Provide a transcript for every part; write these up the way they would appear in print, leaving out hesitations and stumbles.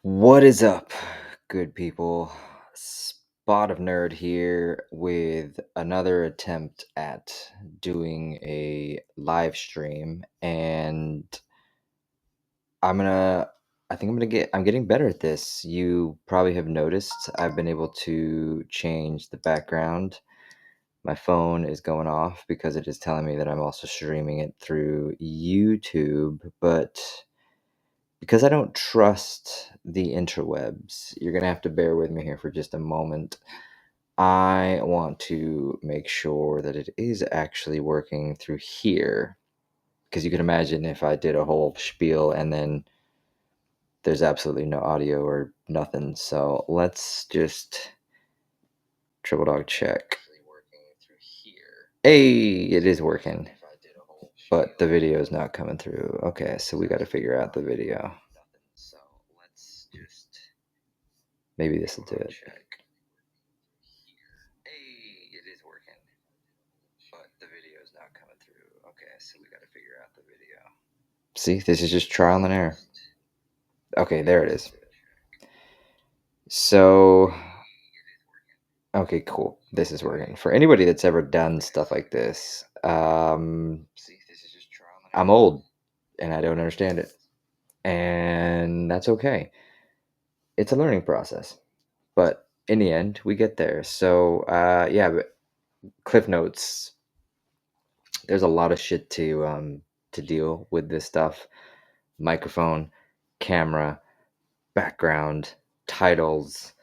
What is up, good people? Spot of Nerd here with another attempt at doing a live stream, and I'm gonna. I think I'm getting better at this. You probably have noticed I've been able to change the background. My phone is going off because it is telling me that I'm also streaming it through YouTube, but because I don't trust the interwebs, you're going to have to bear with me here for just a moment. I want to make sure that it is actually working through here. Because you can imagine if I did a whole spiel and then there's absolutely no audio or nothing. So let's just triple dog check. Hey, it is working. But the video is not coming through. Okay, so we got to figure out the video. Maybe this will do it. Hey, it is working, but the video is not coming through. Okay, so we got to figure out the video. See, this is just trial and error. Okay, there it is. So, okay, cool. This is working. For anybody that's ever done stuff like this, I'm old and I don't understand it. And that's okay. It's a learning process. But in the end, we get there. So, yeah, but Cliff Notes. There's a lot of shit to deal with this stuff. Microphone, camera, background, titles,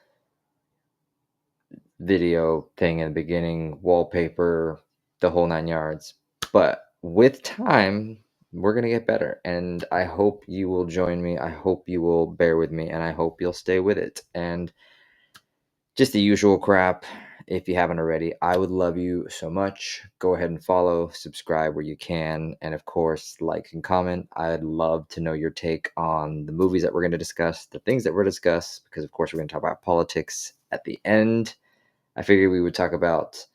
video thing in the beginning, wallpaper, the whole 9 yards. But with time, we're going to get better. And I hope you will join me. I hope you will bear with me. And I hope you'll stay with it. And just the usual crap. If you haven't already, I would love you so much. Go ahead and follow, subscribe where you can, and of course, like and comment. I'd love to know your take on the movies that we're going to discuss, the things that we're discuss, because of course we're going to talk about politics at the end. I figured we would talk about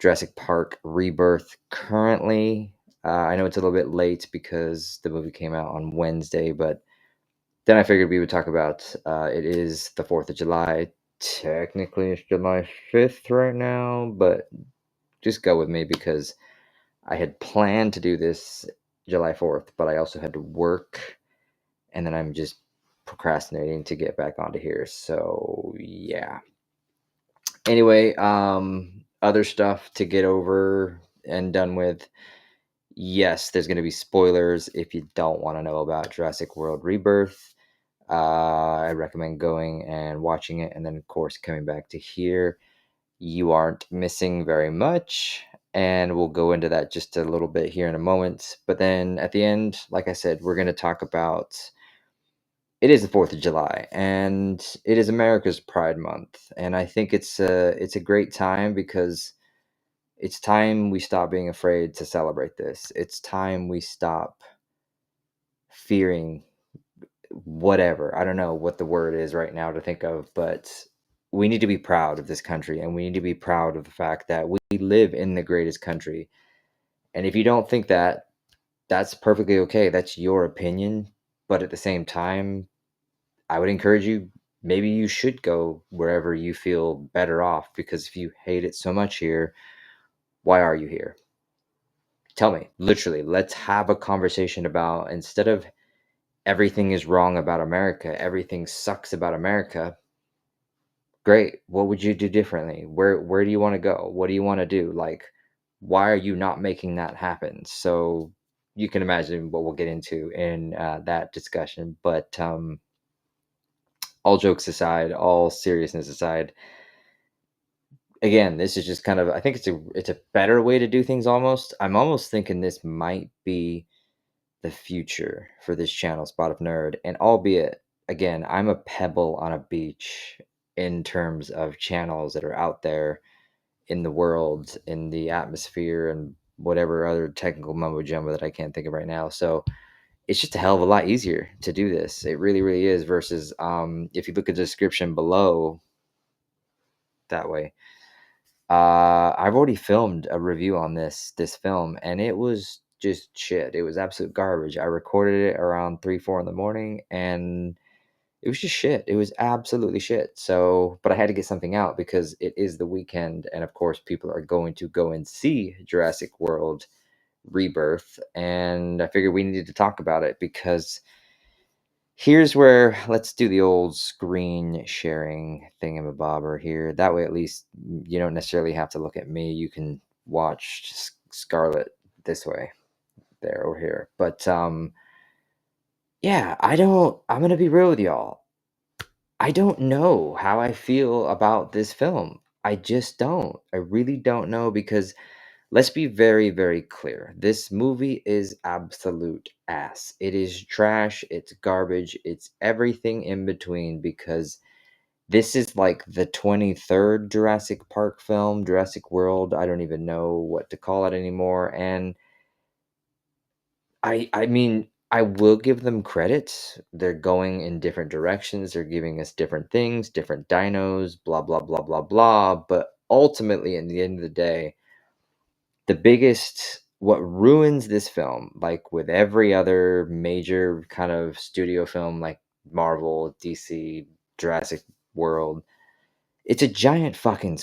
Jurassic Park Rebirth currently. I know it's a little bit late because the movie came out on Wednesday, but then I figured we would talk about it is the 4th of July. Technically, it's July 5th right now, but just go with me because I had planned to do this July 4th, but I also had to work, and then I'm just procrastinating to get back onto here. So, yeah. Anyway, other stuff to get over and done with. Yes, there's going to be spoilers if you don't want to know about Jurassic World Rebirth. I recommend going and watching it, and then of course coming back to here. You aren't missing very much, and we'll go into that just a little bit here in a moment. But then at the end, like I said, we're going to talk about it is the 4th of July, and it is America's Pride Month, and I think it's a great time because it's time we stop being afraid to celebrate this. It's time we stop fearing whatever. I don't know what the word is right now to think of, but we need to be proud of this country, and we need to be proud of the fact that we live in the greatest country. And if you don't think that, that's perfectly okay. That's your opinion. But at the same time, I would encourage you, maybe you should go wherever you feel better off, because if you hate it so much here, why are you here? Tell me, literally, let's have a conversation about, instead of everything is wrong about America, everything sucks about America. Great. What would you do differently? Where do you want to go? What do you want to do? Like, why are you not making that happen? So you can imagine what we'll get into in that discussion. But all jokes aside, all seriousness aside, again, this is just kind of, I think it's a better way to do things almost. I'm almost thinking this might be the future for this channel, Spot of Nerd. And albeit, again, I'm a pebble on a beach in terms of channels that are out there in the world, in the atmosphere, and whatever other technical mumbo jumbo that I can't think of right now. So it's just a hell of a lot easier to do this. It really, really is. Versus if you look at the description below, that way. I've already filmed a review on this film, and it was just shit. It was absolute garbage. I recorded it around 3, 4 in the morning, and it was just shit. It was absolutely shit. So, but I had to get something out because it is the weekend, and of course, people are going to go and see Jurassic World Rebirth, and I figured we needed to talk about it because here's where let's do the old screen sharing thingamabobber here. That way, at least you don't necessarily have to look at me. You can watch Scarlet this way, there, or here. But yeah, I'm gonna be real with y'all. I don't know how I feel about this film. I just don't. I really don't know because let's be very, very clear. This movie is absolute ass. It is trash, it's garbage, it's everything in between because this is like the 23rd Jurassic Park film, Jurassic World. I don't even know what to call it anymore. And I mean, I will give them credit. They're going in different directions. They're giving us different things, different dinos, blah blah blah blah blah. But ultimately, in the end of the day, the biggest what ruins this film, like with every other major kind of studio film like Marvel, DC, Jurassic World, it's a giant fucking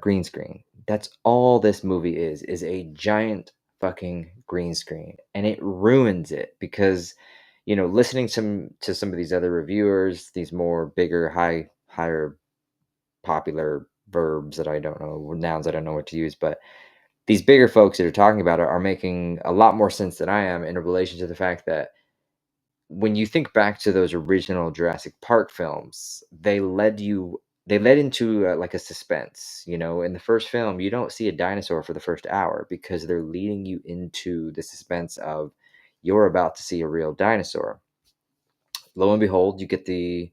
green screen. That's all this movie is a giant fucking green screen, and it ruins it because, listening to some of these other reviewers, these more bigger, higher popular verbs that I don't know, nouns I don't know what to use, but these bigger folks that are talking about it are making a lot more sense than I am in relation to the fact that when you think back to those original Jurassic Park films, they led into like a suspense. In the first film, you don't see a dinosaur for the first hour because they're leading you into the suspense of you're about to see a real dinosaur. Lo and behold, you get the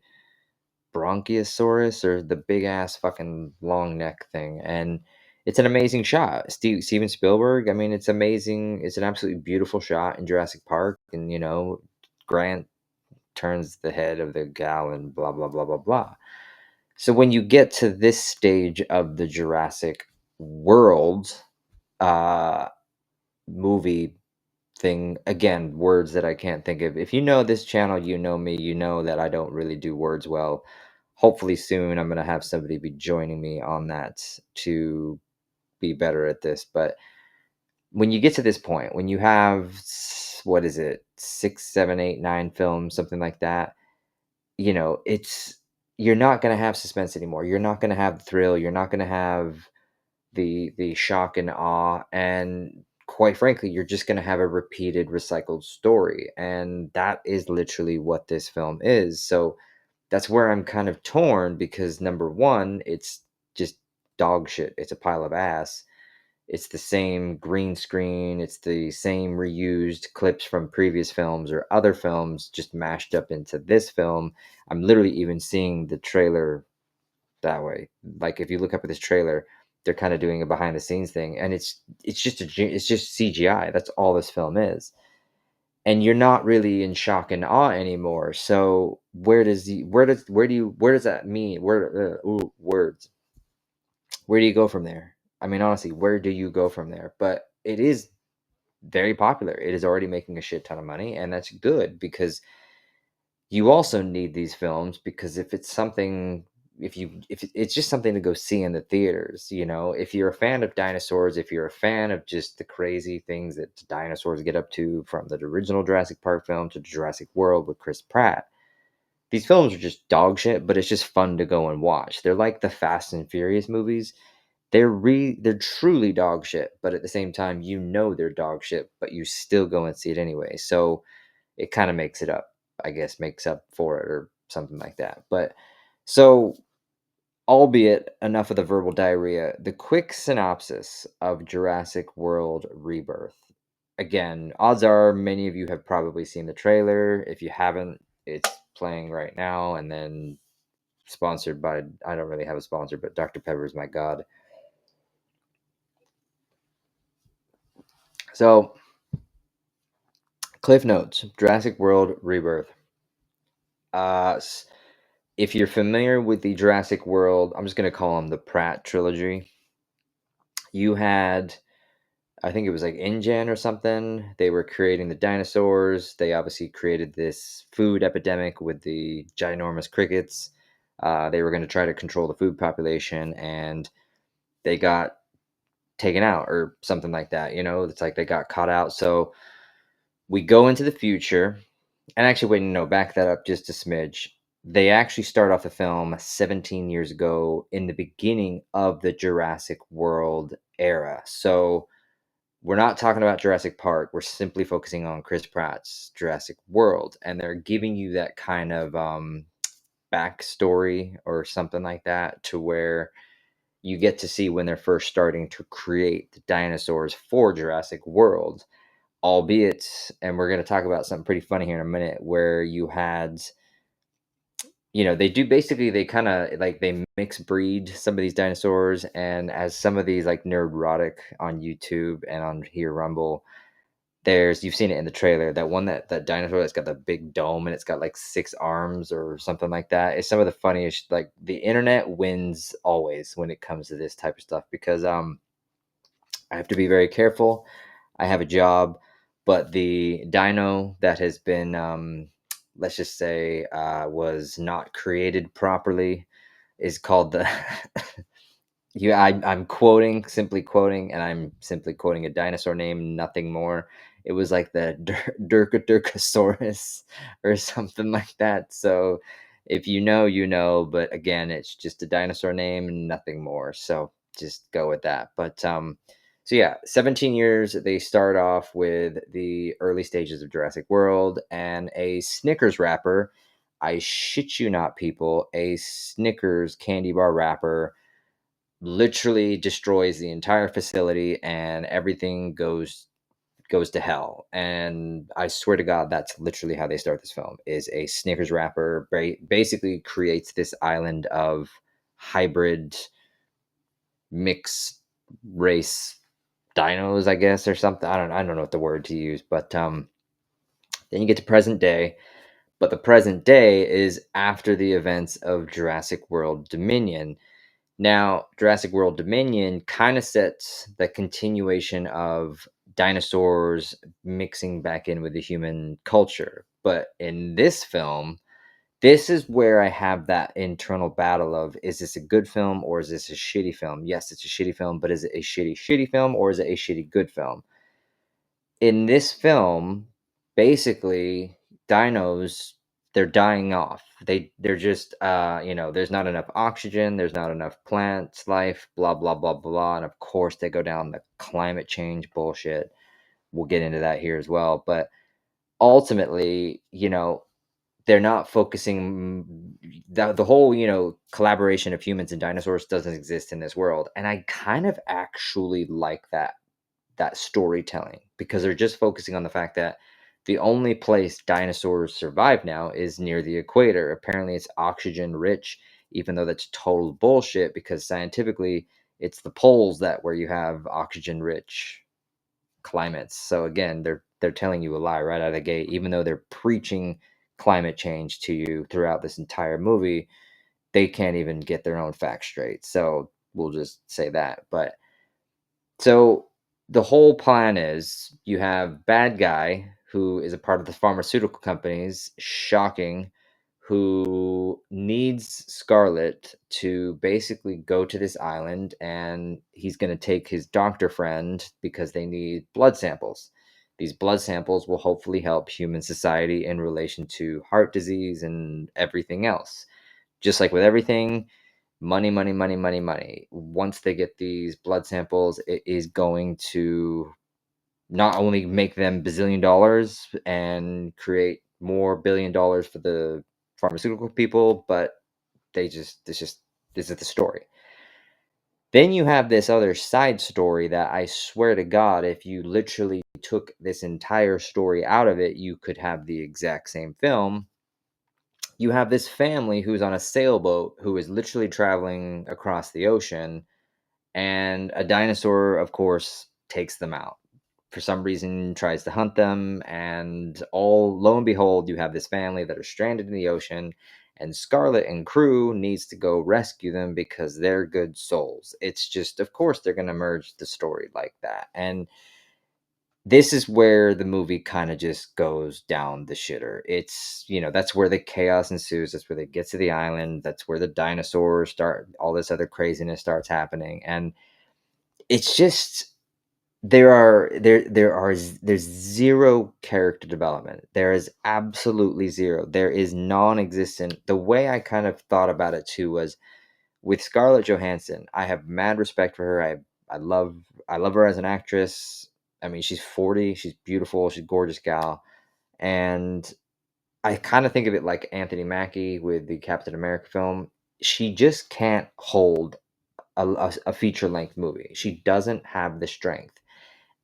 Bronchiosaurus or the big ass fucking long neck thing, and it's an amazing shot. Steven Spielberg, I mean, it's amazing. It's an absolutely beautiful shot in Jurassic Park, and Grant turns the head of the gal and blah blah blah blah blah. So when you get to this stage of the Jurassic World uh movie thing, again, words that I can't think of. If you know this channel, you know me, you know that I don't really do words well. Hopefully soon I'm going to have somebody be joining me on that to be better at this. But when you get to this point, when you have, what is it, 6, 7, 8, 9 films, something like that, it's you're not going to have suspense anymore. You're not going to have the thrill. You're not going to have the shock and awe, and quite frankly, you're just going to have a repeated recycled story, and that is literally what this film is. So that's where I'm kind of torn because number one, it's just dog shit. It's a pile of ass. It's the same green screen, it's the same reused clips from previous films or other films just mashed up into this film. I'm literally even seeing the trailer that way. Like if you look up at this trailer, they're kind of doing a behind the scenes thing, and it's just CGI. That's all this film is, and you're not really in shock and awe anymore. So where does that mean? Words. Where do you go from there? I mean, honestly, where do you go from there? But it is very popular. It is already making a shit ton of money, and that's good because you also need these films because if it's something if it's just something to go see in the theaters, if you're a fan of dinosaurs, if you're a fan of just the crazy things that dinosaurs get up to, from the original Jurassic Park film to Jurassic World with Chris Pratt, these films are just dog shit, but it's just fun to go and watch. They're like the Fast and Furious movies. They're truly dog shit, but at the same time, they're dog shit, but you still go and see it anyway. So it kind of makes it up, I guess, makes up for it or something like that. But so, albeit enough of the verbal diarrhea, the quick synopsis of Jurassic World Rebirth. Again, odds are many of you have probably seen the trailer. If you haven't, it's playing right now, and then sponsored by, I don't really have a sponsor, but Dr. Pepper is my god. So, Cliff Notes, Jurassic World Rebirth. Uh, if you're familiar with the Jurassic World, I'm just going to call them the Pratt trilogy. You had I think it was like InGen or something. They were creating the dinosaurs. They obviously created this food epidemic with the ginormous crickets. They were going to try to control the food population, and they got taken out or something like that. It's like they got caught out. So we go into the future, and actually, wait, no, back that up just a smidge. They actually start off the film 17 years ago in the beginning of the Jurassic World era. So we're not talking about Jurassic Park. We're simply focusing on Chris Pratt's Jurassic World, and they're giving you that kind of backstory or something like that, to where you get to see when they're first starting to create the dinosaurs for Jurassic World. Albeit, and we're going to talk about something pretty funny here in a minute, where you had, they do basically, they kind of like they mix breed some of these dinosaurs, and as some of these like Nerdrotic on YouTube and on here Rumble, you've seen it in the trailer, that one, that dinosaur that's got the big dome and it's got like 6 arms or something like that. It's some of the funniest. Like, the internet wins always when it comes to this type of stuff, because I have to be very careful. I have a job, but the dino that has been, let's just say, was not created properly, is called the. I'm quoting, simply quoting, and I'm simply quoting a dinosaur name, nothing more. It was like the Durkasaurus or something like that. So if you know, you know. But again, it's just a dinosaur name and nothing more. So just go with that. But so yeah, 17 years. They start off with the early stages of Jurassic World, and a Snickers wrapper. I shit you not, people. A Snickers candy bar wrapper literally destroys the entire facility, and everything goes to hell. And I swear to God, that's literally how they start this film. Is a Snickers wrapper basically creates this island of hybrid mixed race dinos, I guess, or something. I don't know what the word to use. But then you get to present day. But the present day is after the events of Jurassic World Dominion. Now, Jurassic World Dominion kind of sets the continuation of dinosaurs mixing back in with the human culture. But in this film, this is where I have that internal battle of, is this a good film or is this a shitty film? Yes, it's a shitty film, but is it a shitty film, or is it a shitty good film? In this film, basically, dinos, they're dying off. They're just there's not enough oxygen, there's not enough plants life, blah blah blah blah. And of course they go down the climate change bullshit. We'll get into that here as well. But ultimately, they're not focusing. The whole collaboration of humans and dinosaurs doesn't exist in this world. And I kind of actually like that storytelling, because they're just focusing on the fact that the only place dinosaurs survive now is near the equator. Apparently it's oxygen rich, even though that's total bullshit, because scientifically it's the poles that where you have oxygen rich climates. So again, they're telling you a lie right out of the gate, even though they're preaching climate change to you throughout this entire movie. They can't even get their own facts straight. So we'll just say that. But so the whole plan is, you have bad guy who is a part of the pharmaceutical companies, shocking, who needs Scarlet to basically go to this island, and he's going to take his doctor friend because they need blood samples. These blood samples will hopefully help human society in relation to heart disease and everything else. Just like with everything, money, money, money, money, money. Once they get these blood samples, it is going to not only make them bazillion dollars and create more billion dollars for the pharmaceutical people, but this is the story. Then you have this other side story that I swear to God, if you literally took this entire story out of it, you could have the exact same film. You have this family who's on a sailboat who is literally traveling across the ocean, and a dinosaur, of course, takes them out. For some reason, tries to hunt them, and lo and behold, you have this family that are stranded in the ocean, and Scarlet and crew needs to go rescue them because they're good souls. It's just, of course, they're going to merge the story like that. And this is where the movie kind of just goes down the shitter. It's, that's where the chaos ensues. That's where they get to the island. That's where the dinosaurs start, all this other craziness starts happening. And it's just, there's zero character development. There is absolutely zero. There is non-existent. The way I kind of thought about it too was with Scarlett Johansson. I have mad respect for her. I love her as an actress. I mean, she's 40. She's beautiful. She's a gorgeous gal. And I kind of think of it like Anthony Mackie with the Captain America film. She just can't hold a feature-length movie. She doesn't have the strength.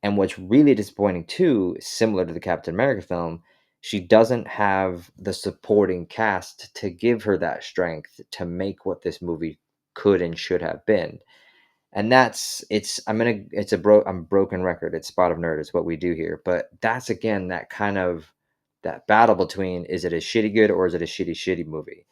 And what's really disappointing too, similar to the Captain America film, she doesn't have the supporting cast to give her that strength to make what this movie could and should have been. And I'm broken record. It's Spot of Nerd is what we do here. But that's again that battle between, is it a shitty good or is it a shitty movie?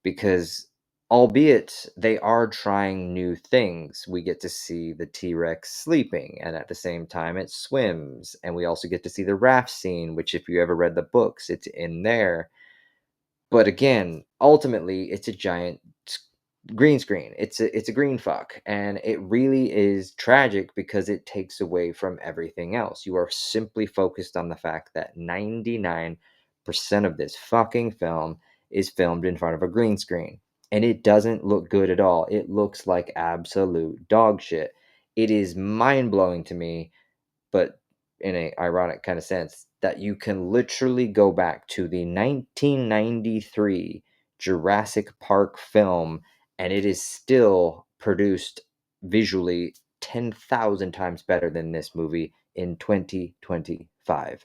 Because albeit they are trying new things, we get to see the T-Rex sleeping, and at the same time it swims, and we also get to see the raft scene, which if you ever read the books, it's in there. But again, ultimately it's a giant green screen. It's a green fuck, and it really is tragic because it takes away from everything else. You are simply focused on the fact that 99% of this fucking film is filmed in front of a green screen, and it doesn't look good at all. It looks like absolute dog shit. It is mind-blowing to me, but in a ironic kind of sense, that you can literally go back to the 1993 Jurassic Park film and it is still produced visually 10,000 times better than this movie in 2025.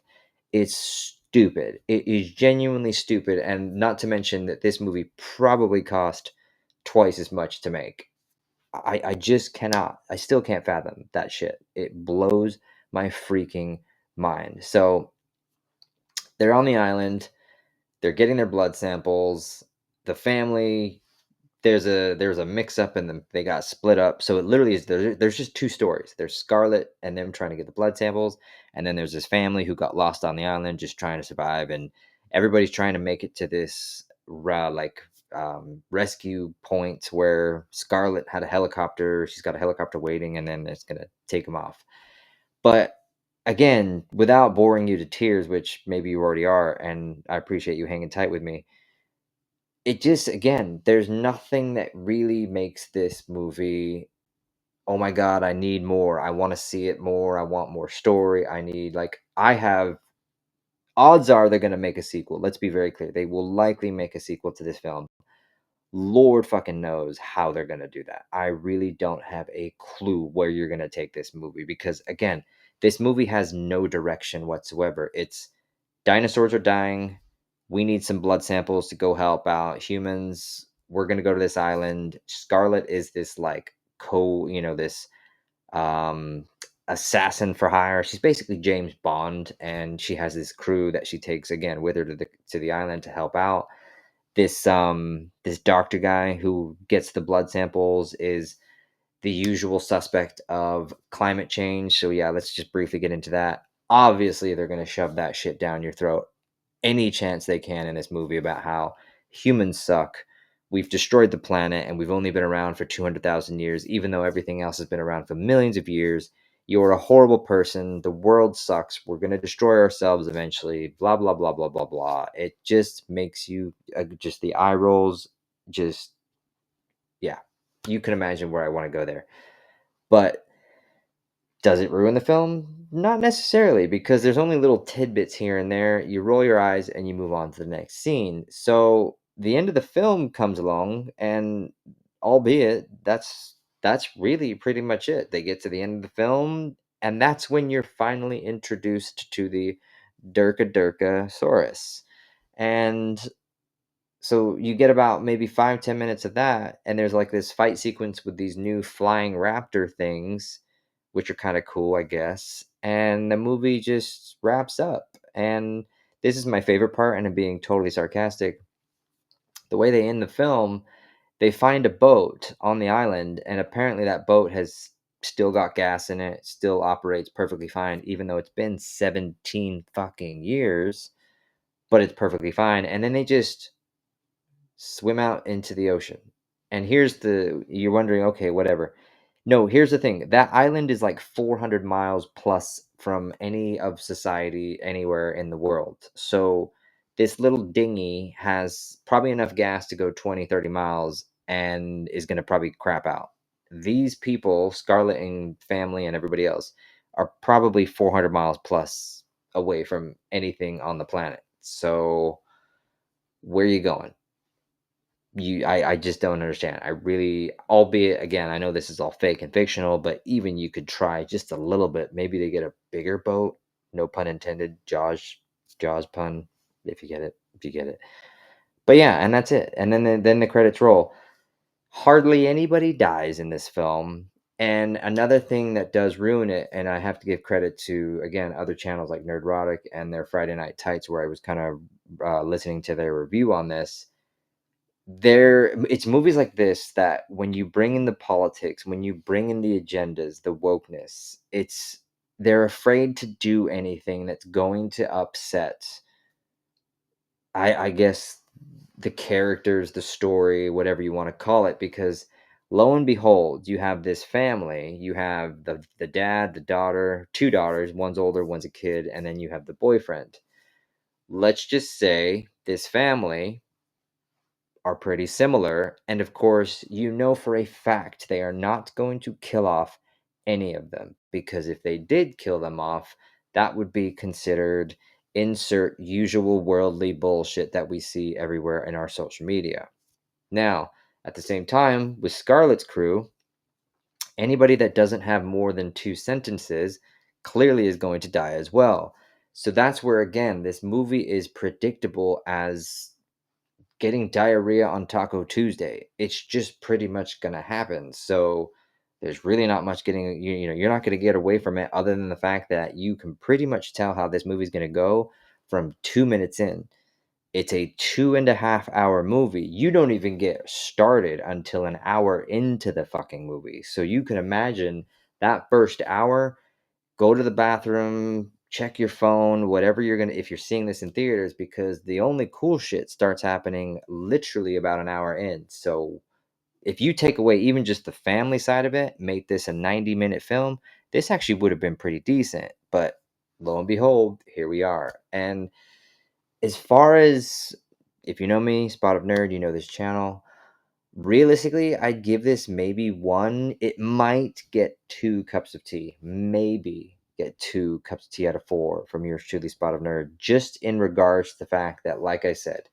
It's stupid. It is genuinely stupid, and not to mention that this movie probably cost twice as much to make. I just cannot. I still can't fathom that shit. It blows my freaking mind. So they're on the island. They're getting their blood samples. The family, there's a mix up and they got split up. So it literally is there's just two stories. There's Scarlet and them trying to get the blood samples, and then there's this family who got lost on the island just trying to survive, and everybody's trying to make it to this rescue point where Scarlet had a helicopter. She's got a helicopter waiting, and then it's gonna take them off. But again, without boring you to tears, which maybe you already are, and I appreciate you hanging tight with me, it just, again, there's nothing that really makes this movie, oh my god, I need more. I want to see it more. I want more story. I have odds are they're going to make a sequel. Let's be very clear. They will likely make a sequel to this film. Lord fucking knows how they're going to do that. I really don't have a clue where you're going to take this movie because, again, this movie has no direction whatsoever. It's dinosaurs are dying. We need some blood samples to go help out humans. We're going to go to this island. Scarlet is this this um, assassin for hire. She's basically James Bond, and she has this crew that she takes again with her to the island to help out. This doctor guy who gets the blood samples is the usual suspect of climate change. So yeah, let's just briefly get into that. Obviously, they're going to shove that shit down your throat any chance they can in this movie about how humans suck. We've destroyed the planet and we've only been around for 200,000 years, even though everything else has been around for millions of years. You're a horrible person. The world sucks. We're going to destroy ourselves eventually. Blah, blah, blah, blah, blah, blah. It just makes you, just the eye rolls, just, yeah. You can imagine where I want to go there. But does it ruin the film? Not necessarily, because there's only little tidbits here and there. You roll your eyes and you move on to the next scene. So the end of the film comes along, and albeit that's really pretty much it. They get to the end of the film, and that's when you're finally introduced to the Durka and so you get about maybe 5-10 minutes of that, and there's like this fight sequence with these new flying raptor things, which are kind of cool, I guess. And the movie just wraps up. And this is my favorite part, and I'm being totally sarcastic. the way they end the film, they find a boat on the island, and apparently that boat has still got gas in it, still operates perfectly fine, even though it's been 17 fucking years, but it's perfectly fine. And then they just swim out into the ocean. And you're wondering, okay, whatever. No, here's the thing. That island is like 400 miles plus from any of society anywhere in the world. So this little dinghy has probably enough gas to go 20, 30 miles and is going to probably crap out. These people, Scarlett and family and everybody else, are probably 400 miles plus away from anything on the planet. So where are you going? I just don't understand. I really, albeit again, I know this is all fake and fictional, but even you could try just a little bit. Maybe they get a bigger boat. No pun intended. Jaws pun. If you get it, if you get it. But yeah, and that's it. And then the credits roll. Hardly anybody dies in this film. And another thing that does ruin it, and I have to give credit to again other channels like Nerdrotic and their Friday Night Tights, where I was kind of listening to their review on this. It's movies like this that when you bring in the politics, when you bring in the agendas, the wokeness, they're afraid to do anything that's going to upset, I guess, the characters, the story, whatever you want to call it, because lo and behold, you have this family. You have the dad, the daughter, two daughters, one's older, one's a kid, and then you have the boyfriend. Let's just say this family are pretty similar. And of course, you know for a fact they are not going to kill off any of them, because if they did kill them off, that would be considered insert usual worldly bullshit that we see everywhere in our social media. Now, at the same time, with Scarlett's crew, anybody that doesn't have more than two sentences clearly is going to die as well. So that's where, again, this movie is predictable as getting diarrhea on Taco Tuesday. It's just pretty much going to happen. So there's really not much you're not going to get away from it, other than the fact that you can pretty much tell how this movie's going to go from 2 minutes in. It's a 2.5 hour movie. You don't even get started until an hour into the fucking movie. So you can imagine that first hour. Go to the bathroom, check your phone, whatever if you're seeing this in theaters, because the only cool shit starts happening literally about an hour in. So if you take away even just the family side of it, make this a 90-minute film, this actually would have been pretty decent. But lo and behold, here we are. And as far as, if you know me, Spot of Nerd, you know this channel. Realistically, I'd give this maybe one. It might get 2 cups of tea. Maybe get 2 cups of tea out of 4 from yours truly, Spot of Nerd. Just in regards to the fact that, like I said,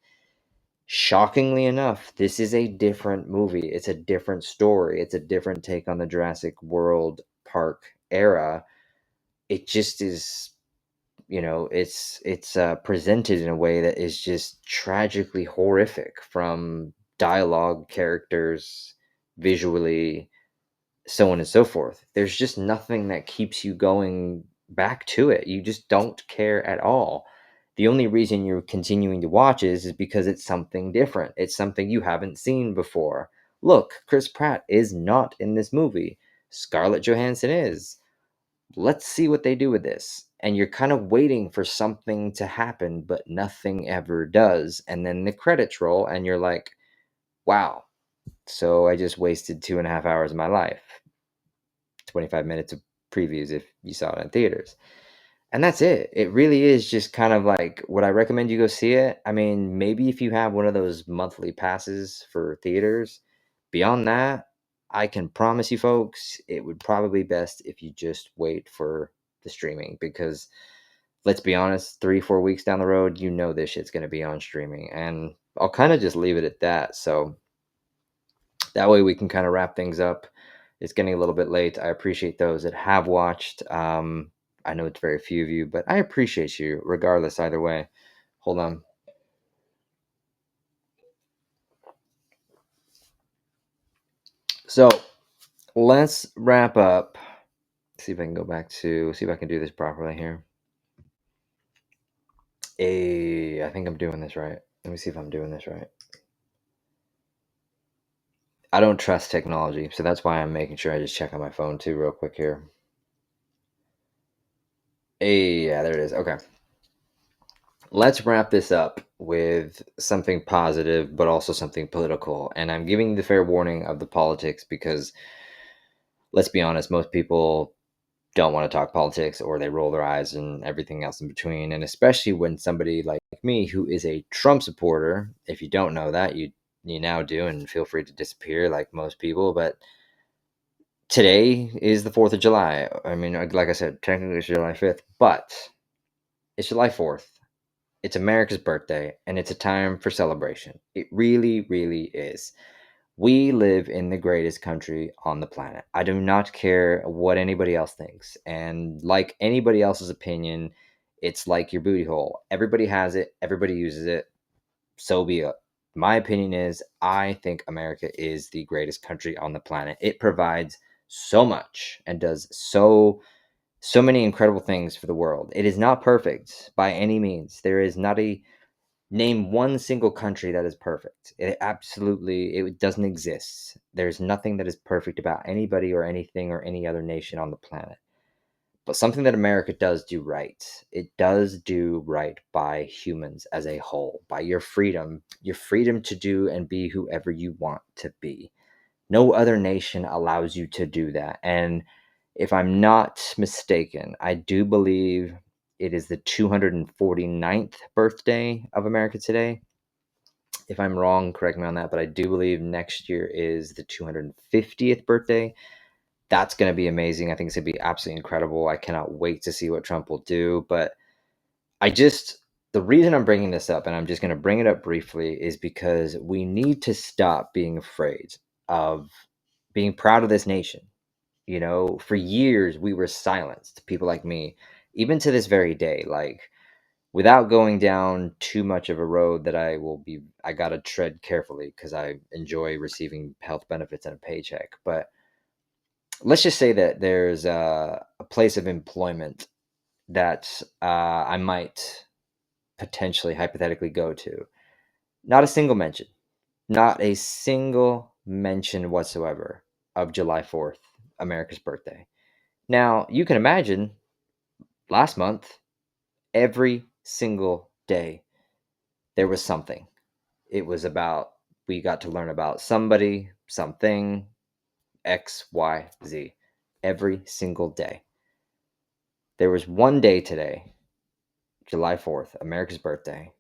shockingly enough, this is a different movie. It's a different story. It's a different take on the Jurassic World Park era. It just is, it's presented in a way that is just tragically horrific, from dialogue, characters, visually, so on and so forth. There's just nothing that keeps you going back to it. You just don't care at all. The only reason you're continuing to watch is because it's something different. It's something you haven't seen before. Look, Chris Pratt is not in this movie. Scarlett Johansson is. Let's see what they do with this. And you're kind of waiting for something to happen, but nothing ever does. And then the credits roll, and you're like, wow. So I just wasted 2.5 hours of my life. 25 minutes of previews if you saw it in theaters. And that's it. It really is just kind of like, would I recommend you go see it? I mean, maybe if you have one of those monthly passes for theaters. Beyond that, I can promise you folks, it would probably be best if you just wait for the streaming, because let's be honest, 3-4 weeks down the road, you know this shit's going to be on streaming. And I'll kind of just leave it at that. So that way we can kind of wrap things up. It's getting a little bit late. I appreciate those that have watched. I know it's very few of you, but I appreciate you regardless either way. Hold on. So let's wrap up. See if I can go back to, see if I can do this properly here. I think I'm doing this right. Let me see if I'm doing this right. I don't trust technology, so that's why I'm making sure I just check on my phone too, real quick here. Hey, yeah, there it is. Okay. Let's wrap this up with something positive, but also something political. And I'm giving the fair warning of the politics because let's be honest, most people don't want to talk politics or they roll their eyes and everything else in between. And especially when somebody like me, who is a Trump supporter, if you don't know that, you now do, and feel free to disappear like most people. But today is the 4th of July. I mean, like I said, technically it's July 5th, but it's July 4th. It's America's birthday, and it's a time for celebration. It really, really is. We live in the greatest country on the planet. I do not care what anybody else thinks. And like anybody else's opinion, it's like your booty hole. Everybody has it, everybody uses it. So be it. My opinion is I think America is the greatest country on the planet. It provides so much and does so many incredible things for the world. It is not perfect by any means. There is not a name one single country that is perfect. It doesn't exist. There's nothing that is perfect about anybody or anything or any other nation on the planet. But something that America does do right. It does do right by humans as a whole, by your freedom to do and be whoever you want to be. No other nation allows you to do that. And if I'm not mistaken, I do believe it is the 249th birthday of America today. If I'm wrong, correct me on that, but I do believe next year is the 250th birthday. That's going to be amazing. I think it's going to be absolutely incredible. I cannot wait to see what Trump will do. But the reason I'm bringing this up, and I'm just going to bring it up briefly, is because we need to stop being afraid of being proud of this nation. You know, for years we were silenced, people like me, even to this very day. Like, without going down too much of a road that I got to tread carefully because I enjoy receiving health benefits and a paycheck. But let's just say that there's a place of employment that I might potentially hypothetically go to. Not a single mention, not a single mention whatsoever of July 4th, America's birthday. Now, you can imagine last month, every single day, there was something. It was about, we got to learn about somebody, something, X, Y, Z, every single day. There was one day today, July 4th, America's birthday,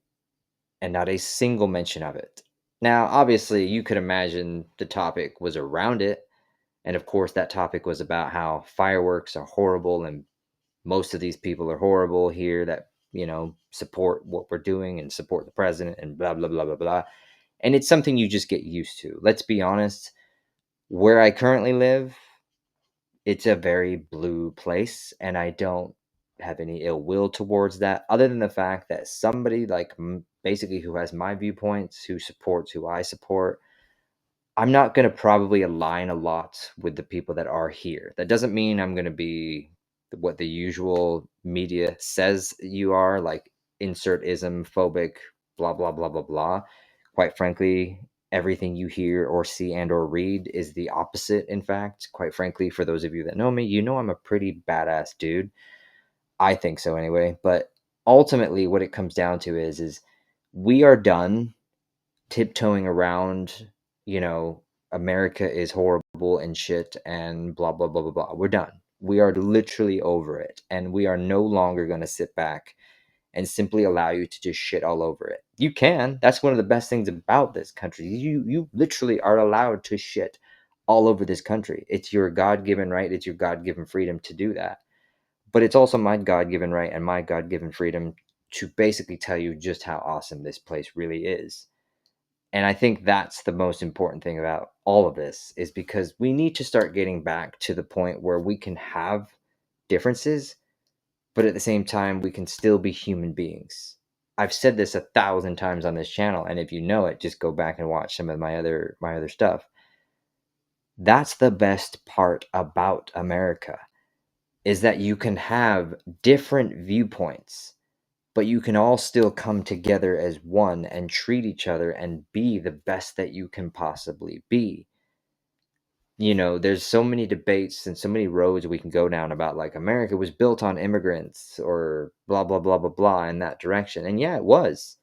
and not a single mention of it. Now, obviously, you could imagine the topic was around it. And of course, that topic was about how fireworks are horrible and most of these people are horrible here that, support what we're doing and support the president and blah, blah, blah, blah, blah. And it's something you just get used to. Let's be honest, where I currently live, it's a very blue place, and I don't have any ill will towards that, other than the fact that somebody like basically who has my viewpoints, who supports who I support, I'm not going to probably align a lot with the people that are here. That doesn't mean I'm going to be what the usual media says you are, like insert ism, phobic, blah, blah, blah, blah, blah. Quite frankly, everything you hear or see and or read is the opposite, in fact. Quite frankly, for those of you that know me, you know I'm a pretty badass dude. I think so anyway. But ultimately, what it comes down to is we are done tiptoeing around, you know, America is horrible and shit and blah, blah, blah, blah, blah. We're done. We are literally over it. And we are no longer going to sit back and simply allow you to just shit all over it. You can. That's one of the best things about this country. You literally are allowed to shit all over this country. It's your God-given right. It's your God-given freedom to do that. But it's also my God-given right and my God-given freedom to basically tell you just how awesome this place really is. And I think that's the most important thing about all of this, is because we need to start getting back to the point where we can have differences, but at the same time, we can still be human beings. I've said this 1,000 times on this channel, and if you know it, just go back and watch some of my other stuff. That's the best part about America, is that you can have different viewpoints, but you can all still come together as one and treat each other and be the best that you can possibly be. there's so many debates and so many roads we can go down about like America was built on immigrants or blah, blah, blah, blah, blah in that direction. And yeah, it was.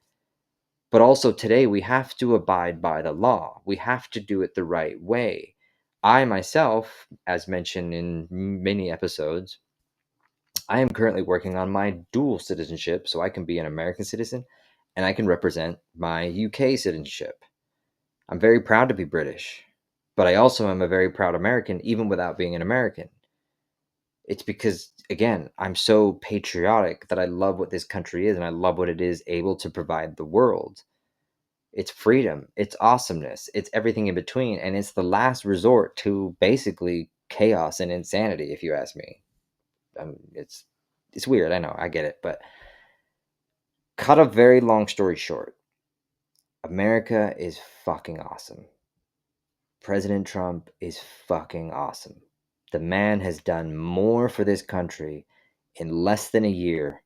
But also today we have to abide by the law. We have to do it the right way. I myself, as mentioned in many episodes, I am currently working on my dual citizenship so I can be an American citizen and I can represent my UK citizenship. I'm very proud to be British, but I also am a very proud American even without being an American. It's because, again, I'm so patriotic that I love what this country is and I love what it is able to provide the world. It's freedom, it's awesomeness, it's everything in between, and it's the last resort to basically chaos and insanity, if you ask me. It's weird, I know, I get it, but cut a very long story short, America is fucking awesome. President Trump is fucking awesome. The man has done more for this country in less than a year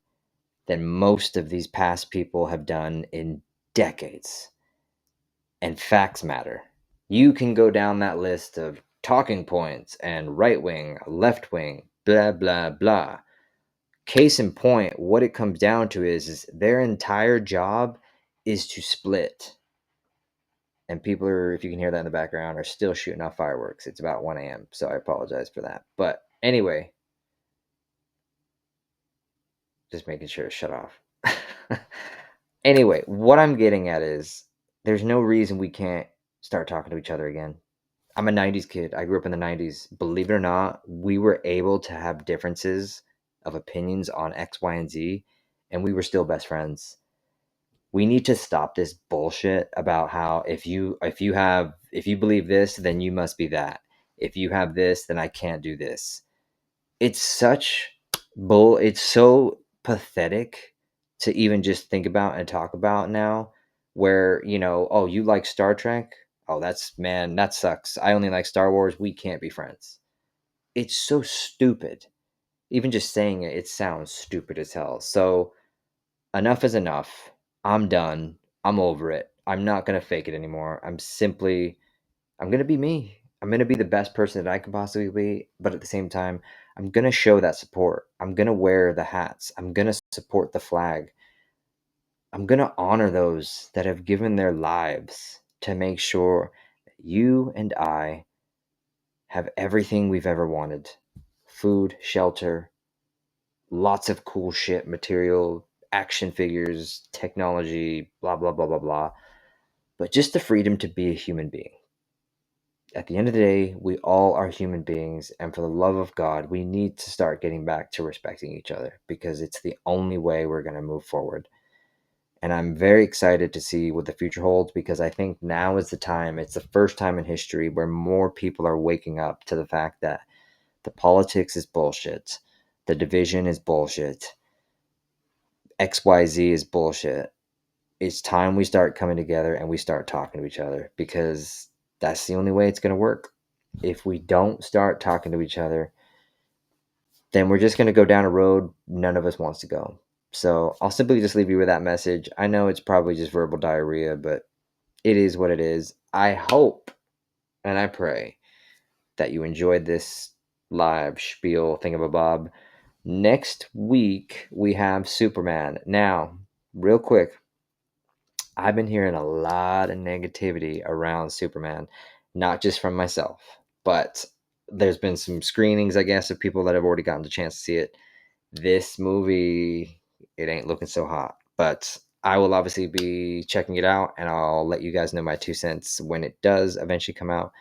than most of these past people have done in decades. And facts matter. You can go down that list of talking points and right wing, left wing, blah, blah, blah. Case in point, what it comes down to is their entire job is to split. And people are, if you can hear that in the background, are still shooting off fireworks. It's about 1 a.m., so I apologize for that. But anyway, just making sure to shut off. Anyway, what I'm getting at is there's no reason we can't start talking to each other again. I'm a 90s kid. I grew up in the 90s. Believe it or not, we were able to have differences of opinions on X, Y, and Z, and we were still best friends. We need to stop this bullshit about how if you believe this, then you must be that. If you have this, then I can't do this. It's such bull. It's so pathetic to even just think about and talk about now where, oh, you like Star Trek? Oh, that sucks. I only like Star Wars. We can't be friends. It's so stupid. Even just saying it sounds stupid as hell. So enough is enough. I'm done. I'm over it. I'm not going to fake it anymore. I'm going to be me. I'm going to be the best person that I can possibly be. But at the same time, I'm going to show that support. I'm going to wear the hats. I'm going to support the flag. I'm going to honor those that have given their lives to make sure that you and I have everything we've ever wanted. Food, shelter, lots of cool shit, material, action figures, technology, blah, blah, blah, blah, blah. But just the freedom to be a human being. At the end of the day, we all are human beings, and for the love of God, we need to start getting back to respecting each other because it's the only way we're going to move forward. And I'm very excited to see what the future holds because I think now is the time. It's the first time in history where more people are waking up to the fact that the politics is bullshit, the division is bullshit, XYZ is bullshit. It's time we start coming together and we start talking to each other because that's the only way it's going to work. If we don't start talking to each other, then we're just going to go down a road none of us wants to go. So I'll simply just leave you with that message. I know it's probably just verbal diarrhea, but it is what it is. I hope and I pray that you enjoyed this live spiel thingamabob. Next week, we have Superman. Now, real quick, I've been hearing a lot of negativity around Superman, not just from myself, but there's been some screenings, I guess, of people that have already gotten the chance to see it. This movie, it ain't looking so hot, but I will obviously be checking it out and I'll let you guys know my 2 cents when it does eventually come out.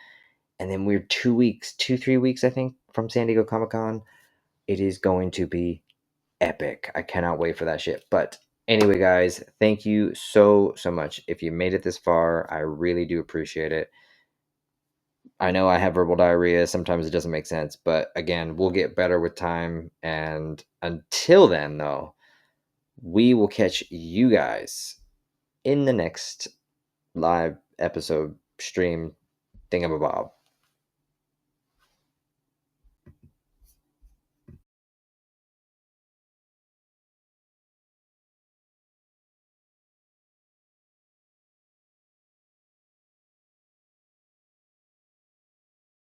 And then we're 3 weeks, I think, from San Diego Comic-Con. It is going to be epic. I cannot wait for that shit. But anyway, guys, thank you so much. If you made it this far, I really do appreciate it. I know I have verbal diarrhea. Sometimes it doesn't make sense. But again, we'll get better with time. And until then, though, we will catch you guys in the next live episode stream thingamabob.